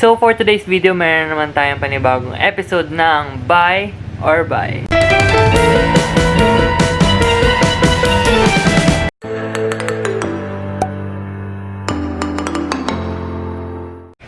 So for today's video, meron naman tayong panibagong episode ng Buy or Buy.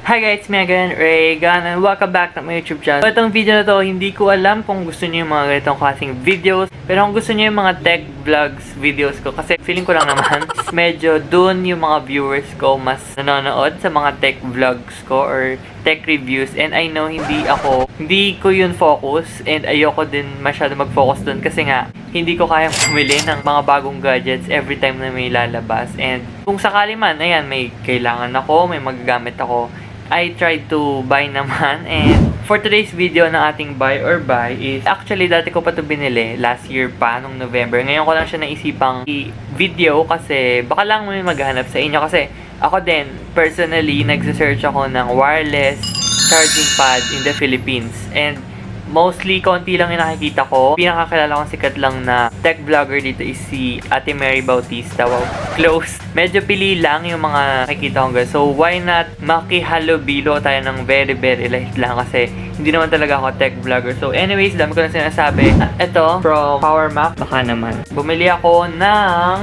Hi guys, Megan, Reagan, and welcome back to my YouTube channel. So itong video na to, hindi ko alam kung gusto niyo yung mga ganitong klaseng videos. Pero kung gusto niyo yung mga tech vlogs videos ko, kasi feeling ko lang naman, medyo dun yung mga viewers ko mas nanonood sa mga tech vlogs ko or tech reviews. And I know hindi ko yun focus, and ayoko din masyado mag-focus dun kasi nga, hindi ko kayang bumili ng mga bagong gadgets every time na may lalabas. And kung sakali man, ayan, may kailangan ako, may magagamit ako, I tried to buy naman. And for today's video na ating buy or buy is, actually dati ko pa ito binili last year pa, nung November. Ngayon ko lang siya naisipang i-video kasi baka lang may maghanap sa inyo. Kasi ako din, personally, nagsisearch ako ng wireless charging pad in the Philippines. And mostly, konti lang yung nakikita ko. Pinakakilala kong sikat lang na tech vlogger dito is si Ate Mary Bautista. Wow, close. Medyo pili lang yung mga nakikita ko guys. So, why not makihalubilo tayo ng very light lang kasi hindi naman talaga ako tech vlogger. So, anyways, dami ko na sinasabi. Ito, from Power Mac. Baka naman. Bumili ako ng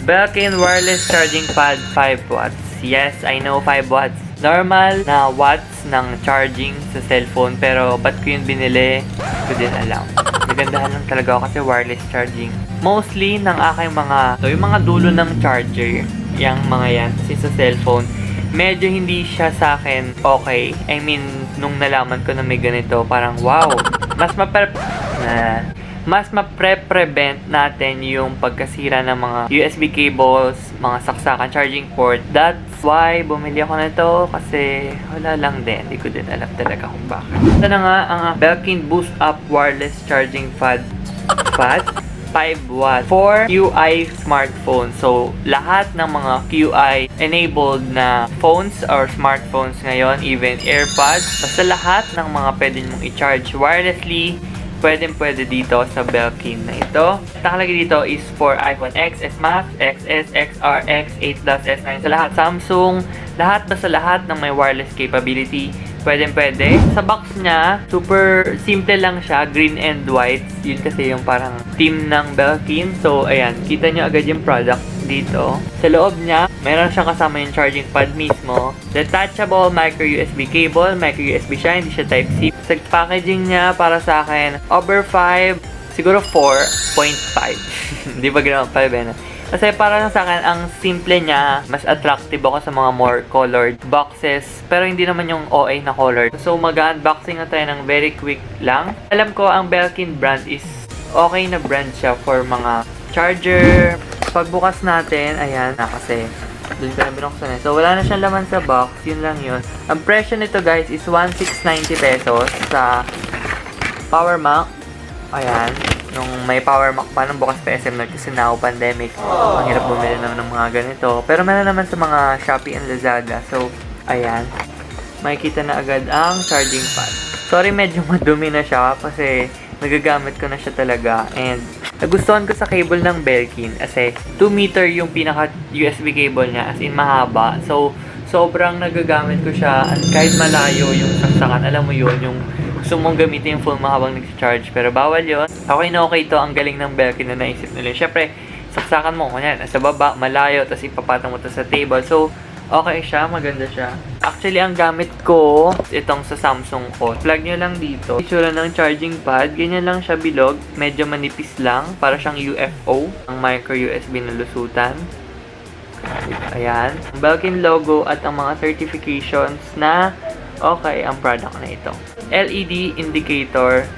Belkin Wireless Charging Pad 5 watts. Yes, I know 5 watts. Normal na watts ng charging sa cellphone, pero ba't ko yun binili? Hindi ko din alam. Nagandahan lang talaga ako kasi wireless charging. Mostly ng aking yung mga dulo ng charger, yung mga yan, kasi sa cellphone, medyo hindi siya sa akin okay. I mean, nung nalaman ko na may ganito, parang wow, mas mapre-prevent natin yung pagkasira ng mga USB cables, mga saksakan, charging port. That's why bumili ako nito kasi wala lang din. Hindi ko din alam talaga kung bakit. Ito na nga ang Belkin Boost Up Wireless Charging Pad 5 watts for QI smartphone. So, lahat ng mga QI enabled na phones or smartphones ngayon, even AirPods, basta lahat ng mga pwede mong i-charge wirelessly, pwede dito sa Belkin na ito. Nakalagay dito is for iPhone X, S Max, XS, XR, X8 Plus, S9. Sa lahat, Samsung, basta lahat ng may wireless capability, pwede. Sa box niya, super simple lang siya, green and white. Yun kasi yung parang theme ng Belkin. So, ayan, kita nyo agad yung product dito. Sa loob niya, meron siyang kasama yung charging pad mismo. Detachable micro USB cable, micro USB siya, hindi siya Type-C. Sa packaging niya, para sa akin, over 5, siguro 4.5. Hindi ba ganoon 5 Kasi para sa akin, ang simple niya, mas attractive ako sa mga more colored boxes. Pero hindi naman yung OA na colored. So, mag-unboxing na tayo ng very quick lang. Alam ko, ang Belkin brand is okay na brand siya for mga charger. Pagbukas natin, ayan, kasi doon ko na binuksan eh. So, wala na siyang laman sa box. Yun lang yun. Ang presyo nito guys is 1,690 pesos sa Power Mac. Ayan. Nung may Power Mac pa, nung bukas pa SM North kasi now pandemic. Ang hirap bumili naman ng mga ganito. Pero meron naman sa mga Shopee and Lazada. So, ayan. Makikita na agad ang charging pad. Sorry, medyo madumi na siya kasi nagagamit ko na siya talaga. And nagustuhan ko sa cable ng Belkin kasi 2 meter yung pinaka USB cable niya, as in mahaba. So, sobrang nagagamit ko siya at kahit malayo yung saksakan, alam mo yun, yung gusto mong gamitin yung phone mo habang nag-charge. Pero bawal yun. Okay na okay to. Ang galing ng Belkin na naisip nila. Siyempre, saksakan mo, kanyan, nasa baba, malayo, tapos ipapatong mo to sa table. So, okay siya, maganda siya. Actually, ang gamit ko, itong sa Samsung ko. Plug nyo lang dito. Itsura ng charging pad. Ganyan lang siya bilog. Medyo manipis lang. Para siyang UFO. Ang micro USB na lusutan. Ayan. Ang Belkin logo at ang mga certifications na okay ang product na ito. LED indicator.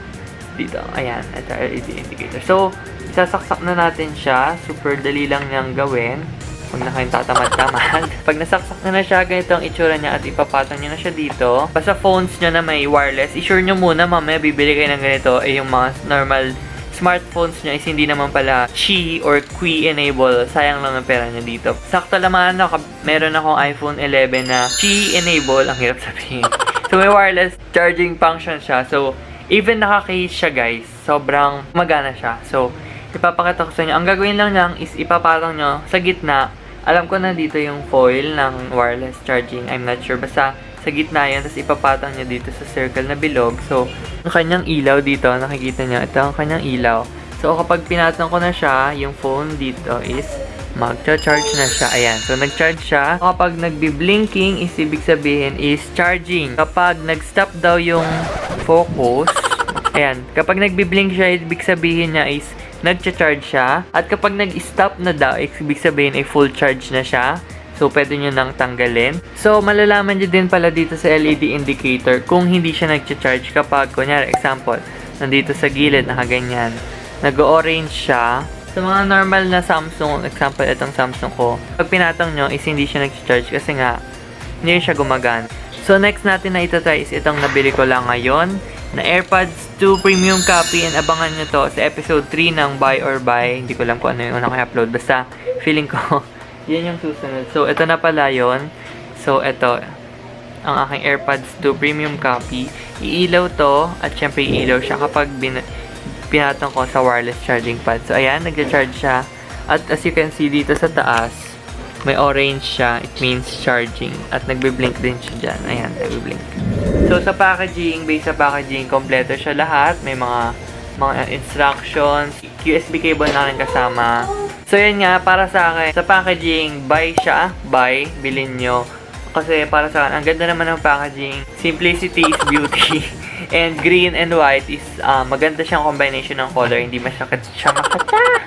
Dito. Ayan. Ito, LED indicator. So, isasaksak na natin siya. Super dali lang niyang gawin. Huwag na kayong tatamad-tamad. Pag nasaksak na siya, ganito ang itsura niya at ipapatong nyo na siya dito. Basta phones nyo na may wireless, i-sure nyo muna mamaya bibili kayo ng ganito yung mga normal smartphones nyo is hindi naman pala Qi or Qi enable. Sayang lang ang pera nyo dito. Sakto naman meron akong iPhone 11 na Qi enable. Ang hirap sabihin. So may wireless charging function siya. So even naka-case siya guys, sobrang magana siya. So ipapakita ko sa inyo. Ang gagawin lang niyang is ipapatong nyo sa gitna Alam ko na dito yung foil ng wireless charging. I'm not sure. Basta sa gitna yan, tapos ipapatong nyo dito sa circle na bilog. So, ang kanyang ilaw dito, nakikita nyo, ito ang kanyang ilaw. So, kapag pinatong ko na siya, yung phone dito is magcha-charge na siya. Ayan. So, nag-charge siya. Kapag nagbi-blinking, is ibig sabihin is charging. Kapag nag-stop daw yung focus, ayan. Kapag nagbi-blink siya, ibig sabihin niya is nagcha-charge siya. At kapag nag-stop na daw, ibig sabihin ay full charge na siya. So, pwede nyo nang tanggalin. So, malalaman nyo din pala dito sa LED indicator kung hindi siya nagcha-charge kapag, kunyari, example, nandito sa gilid, nakaganyan. Nag-orange siya. Sa mga normal na Samsung, example, itong Samsung ko, pag pinatong nyo is hindi siya nagcha-charge kasi nga, hindi siya gumagan. So, next natin na itatry is itong nabili ko lang ngayon na AirPods 2 Premium Copy, and abangan nyo to sa episode 3 ng Buy or Buy. Hindi ko alam kung ano yung unang i-upload. Basta, feeling ko, yan yung susunod. So, ito na pala yun. So, ito, ang aking AirPods 2 Premium Copy. Iilaw to, at syempre iilaw siya kapag pinatong ko sa wireless charging pad. So, ayan, nagja-charge siya. At as you can see dito sa taas, may orange siya. It means charging. At nagbe-blink din siya dyan. Ayan, nagbe-blink. So, sa packaging, base sa packaging, kompleto siya lahat. May mga instructions, USB cable na rin kasama. So, yun nga, para sa akin, sa packaging, buy siya. Buy, bilhin nyo. Kasi para sa akin, ang ganda naman ng packaging. Simplicity is beauty. And green and white is, maganda siyang combination ng color. Hindi masyakit siya makata.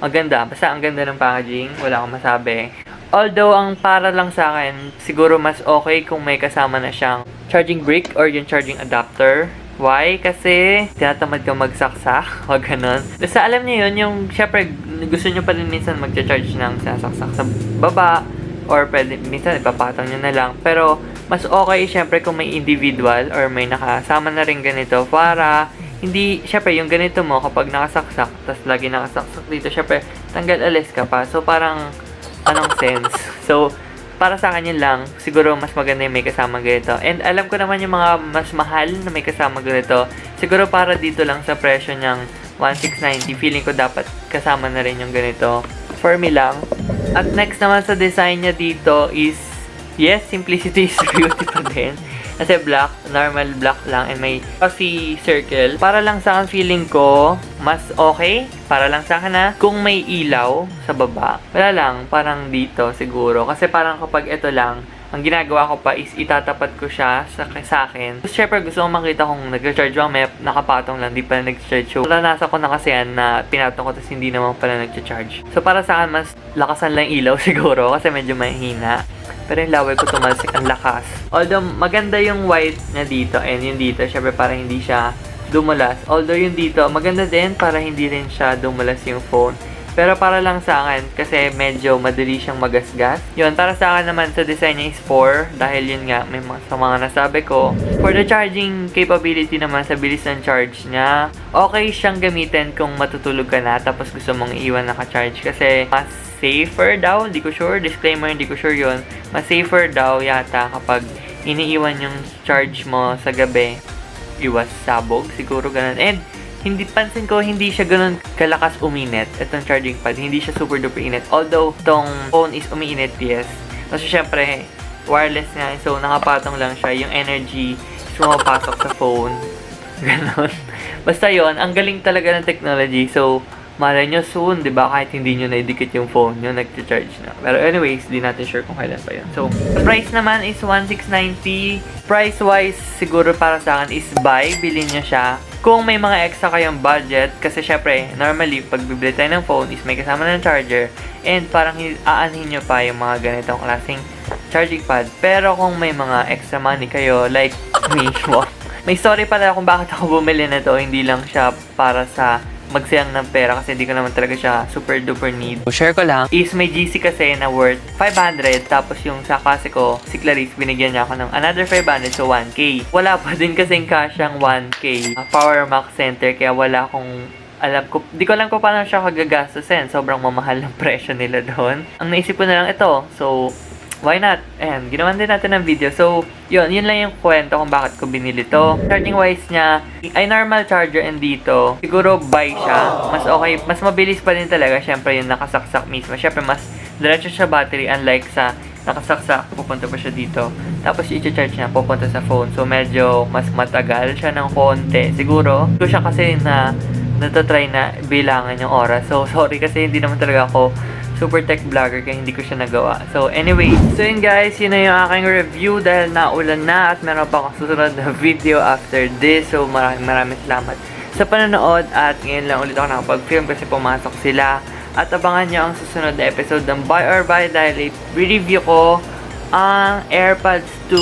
Maganda. Basta ang ganda ng packaging. Wala akong masabi. Although, ang para lang sa akin, siguro mas okay kung may kasama na siyang charging brick or yung charging adapter. Why? Kasi tinatamad ka magsaksak. Huwag ganun. Basta alam niyo yun, yung syempre gusto nyo pa rin minsan magcha-charge ng sinasaksak sa baba or pwede, minsan ipapatong nyo na lang. Pero mas okay syempre kung may individual or may nakasama na rin ganito para hindi, syempre yung ganito mo kapag nakasaksak, tas lagi nakasaksak dito, syempre tanggal alis ka pa. So parang anong sense? So para sa akin yun lang, siguro mas maganda yung may kasama ganito. And alam ko naman yung mga mas mahal na may kasama ganito. Siguro para dito lang sa presyo niyang 1,690, feeling ko dapat kasama na rin yung ganito. For me lang. At next naman sa design niya dito is, yes, simplicity is beauty pa din. Kasi black, normal black lang, and may kasi circle. Para lang sa akin, feeling ko, mas okay. Para lang sa akin na, kung may ilaw sa baba, wala lang, parang dito siguro. Kasi parang kapag ito lang, ang ginagawa ko pa is itatapat ko siya sa akin. So, syempre, gusto kong makita kung nag-charge ang map, nakapatong lang, di pala nag-charge. So, naranasan ko na kasi yan na pinatong ko, tapos hindi naman pala nag-charge. So, para sa akin, mas lakasan lang ilaw siguro, kasi medyo mahina. Pero yung laway ko tumalsik ang lakas. Although, maganda yung white na dito and yung dito, syempre para hindi siya dumulas. Although yung dito, maganda din para hindi rin siya dumulas yung phone. Pero para lang sa akin, kasi medyo madali siyang magasgas. Yun, para sa akin naman sa design niya is 4. Dahil yun nga, may sa mga nasabi ko. For the charging capability naman, sa bilis ng charge niya, okay siyang gamitin kung matutulog ka na, tapos gusto mong iwan naka-charge. Kasi mas safer daw, hindi ko sure. Disclaimer, hindi ko sure yun. Mas safer daw yata kapag iniiwan yung charge mo sa gabi. Iwas sabog, siguro ganun. And hindi, pansin ko, hindi siya ganun kalakas uminit. Itong charging pad, hindi siya super duper init. Although, tong phone is umiinit, yes. Kasi syempre, wireless nga. So, nakapatong lang siya. Yung energy is pumapasok sa phone. Ganon. Basta yon, ang galing talaga ng technology. So, malay nyo soon, di ba? Kahit hindi nyo naidikit yung phone nyo, nag-charge na. Pero anyways, di natin sure kung kailan pa yun. So, the price naman is 1,690. Price-wise, siguro para sa akin is buy. Bilhin nyo siya. Kung may mga extra kayong budget, kasi syempre, normally, pag bibili tayo ng phone is may kasama ng charger. And parang aanhin nyo pa yung mga ganitong klaseng charging pad. Pero kung may mga extra money kayo, like me, may story pala kung bakit ako bumili na to. Hindi lang siya para sa magsayang ng pera kasi hindi ko naman talaga siya super duper need. So, share ko lang is may GC kasi na worth 500, tapos yung sa klase ko, si Clarice, binigyan niya ako ng another 500, so 1K. Wala pa din kasing kasyang 1K Power Max Center, kaya wala akong alam ko, di ko alam kung paano siya kagagastusin. Sobrang mamahal ng presyo nila doon. Ang naisip ko na lang ito, so why not? Ayan, ginawan din natin ng video. So, yun lang yung kwento kung bakit ko binili to. Charging wise niya, ay normal charger, and dito, siguro buy siya. Mas okay, mas mabilis pa din talaga. Syempre, yung nakasaksak mismo. Syempre, mas diretso siya battery, unlike sa nakasaksak, pupunta pa siya dito. Tapos i-charge niya, pupunta sa phone. So medyo mas matagal siya ng konti. Siguro, ito siya kasi na natatry na bilangan yung oras. So sorry kasi hindi naman talaga ako super tech vlogger kaya hindi ko siya nagawa. So anyway, so yun guys, yun na yung aking review dahil naulan na at meron pa akong susunod na video after this. So maraming salamat sa panonood at ngayon lang ulit ako nakapag-film kasi pumasok sila. At abangan nyo ang susunod na episode ng Buy or Buy dahil i-review ko ang AirPods 2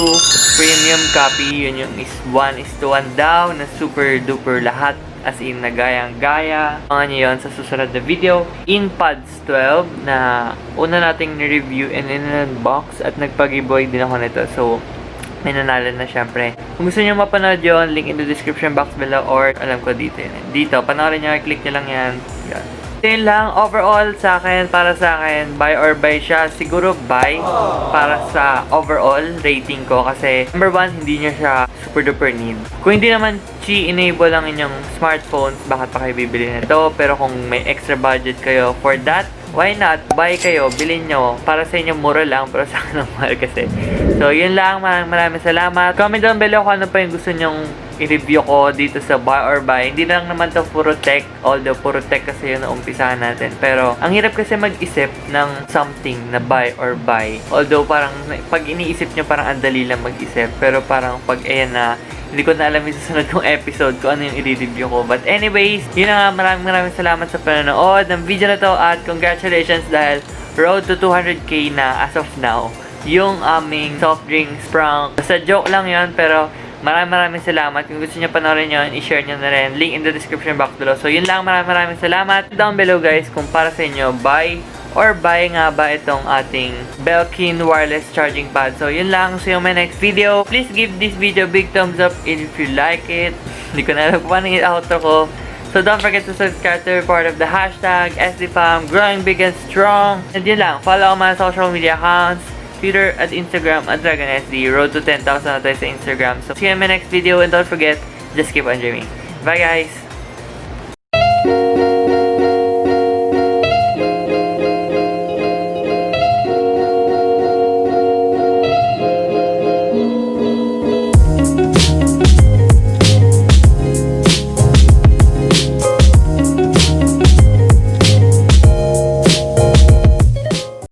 premium copy. Yun yung 1:1 daw na super duper lahat. As in, nagayang-gaya. Abangan nyo yun sa susunod na video. InPods 12 na una nating ni-review and in-unbox at nagpag-giveaway din ako nito. So, may nanalo na syempre. Kung gusto nyo mapanood yun, link in the description box below or alam ko dito yun. Dito, panoorin nyo, click nyo lang yan. Yan. Yun lang, overall sa akin, para sa akin, buy or buy siya. Siguro buy para sa overall rating ko kasi number 1, hindi niya siya super duper need. Kung hindi naman enable ang inyong smartphones, bakit pa kayo bibili nito? Pero kung may extra budget kayo for that, why not? Buy kayo, bilhin nyo. Para sa inyo, mura lang, pero sa akin ang mahal kasi. So, yun lang. Maraming salamat. Comment down below kung ano pa yung gusto nyong i-review ko dito sa Buy or Buy. Hindi lang naman to puro tech, although puro tech kasi yun na umpisahan natin. Pero, ang hirap kasi mag-isip ng something na buy or buy. Although, parang, pag iniisip nyo, parang ang dali lang mag-isip. Pero parang, pag ayan na, hindi ko na alam yung susunod kong episode kung ano yung i-review ko. But anyways, yun na nga, maraming salamat sa panonood ng video na to at congratulations dahil road to 200k na as of now yung aming soft drinks prank. Basta joke lang yun, pero maraming salamat. Kung gusto nyo panoorin yun, i-share nyo na rin. Link in the description box below. So yun lang, maraming salamat. Down below guys, kung para sa inyo, buy or buy nga ba itong ating Belkin wireless charging pad. So yun lang, see you in my next video. Please give this video a big thumbs up if you like it. Hindi ko na alam kung paano yung outro ko. So don't forget to subscribe to be part of the hashtag SDFam, growing big and strong. And yun lang, follow my social media accounts, Twitter at Instagram at DragonSD. Road to 10,000 na tayo sa Instagram. So see you in my next video and don't forget, just keep on dreaming. Bye guys!